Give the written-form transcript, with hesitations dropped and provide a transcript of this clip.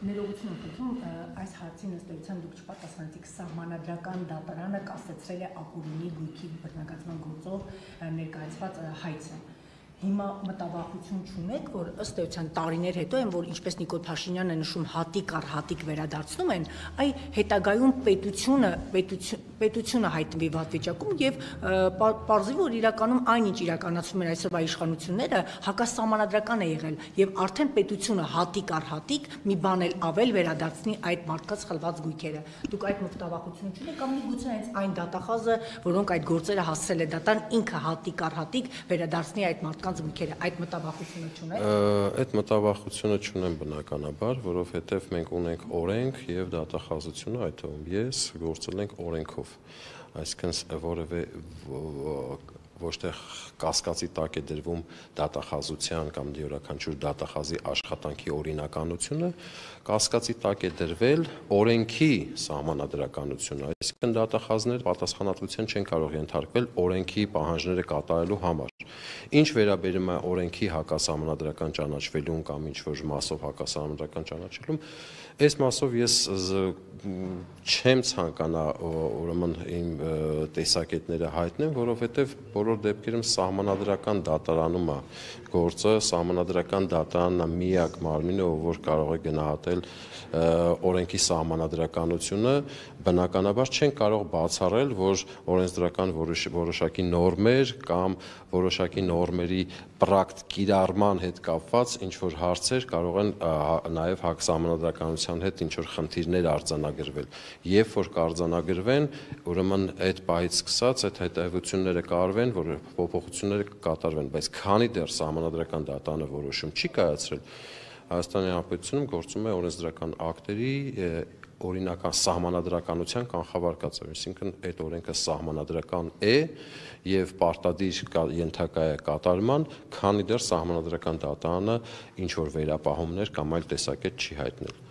Ներողություն եմ խնդրում, այս հարցին ըստ էության դուք չպատասխանեցիք, սահմանադրական դատարանը կասեցրել է Ակուրինի գույքի բռնագծման գործով ներկայացված հայցը։ Հիմա մտավախություն չունեք, որ ըստ էության տարիներ հետո են, որ ինչպես Նիկոլ Փաշինյանը նշում, հատիկ առ հատիկ վերադարձնում են, այ հետագայում պետությունը հայտնվի վատ վիճակում եւ պարզվի, որ իրականում այնինչ իրականացվում են այսօրվա իշխանությունները հակասահմանադրական է եղել եւ արդեն պետությունը հատիկ առ հատիկ մի բան էլ ավել վերադարձնի այդ մարդկանց խլված գույքերը։ Դուք այդ մտավախությունը չունեք կամ միգուցե հենց այն դատախազը, որոնք այդ գործերը հասցրել է դատարան, ինքը հատիկ առ հատիկ վերադարձնի այդ մարդկանց գույքերը, այդ մտավախությունը չունեք։ Այդ մտավախությունը չունեմ բնականաբար, որովհետև մենք ունենք օրենք եւ դատախազությունը, այդ թվում ես գործել ենք օրենքով, այսինքն որևէ ոչ թե կասկածի տակ է դրվում դատախազության կամ յուրաքանչյուր դատախազի աշխատանքի օրինականությունը, կասկածի տակ է դրվել օրենքի սահմանադրականությունը, այսինքն դատախազները պատասխանատվության չեն կարող ենթարկվել օրենքի պահանջները կատարելու համար։ Ինչ վերաբերում է օրենքի հակասահմանադրական ճանաչվելուն կամ ինչ-որ մասով հակասահմանադրական ճանաչելուն, այս մասով ես չեմ ցանկանա ուրեմն իմ տեսակետները հայտնեմ, որովհետև բոլոր դեպքերում սահմանադրական դատարանում է գործը, սահմանադրական դատարանն է միակ մարմինը, որ կարող է գնահատել օրենքի սահմանադրականությունը, բնականաբար չեն կարող բացառել, որ օրենսդրական որոշակի նորմեր կամ որոշակի նորմերի կիրառման հետ կապված ինչ-որ հարցեր կարող են նաև հակասահմանադրականության հետ ինչ-որ խնդիրներ արձանագրվել, երբ որ կարձանագրվեն, ուրեմն այդ պահից սկսած այդ հետևությունները կարվեն, որ փոփոխությունները կկատարվեն, բայց քանի դեռ սահմանադրական դատարանը որոշում չի կայացրել, Հայաստանի Հանրապետությունում գործում է օրենսդրական ակտերի օրինական սահմանադրականության կանխավարկածը, այսինքն այդ օրենքը սահմանադրական է եւ պարտադիր ենթակա է կատարման, քանի դեռ սահմանադրական դատարանը ինչ որ վերապահումներ կամ այլ տեսակետ չի հայտնել։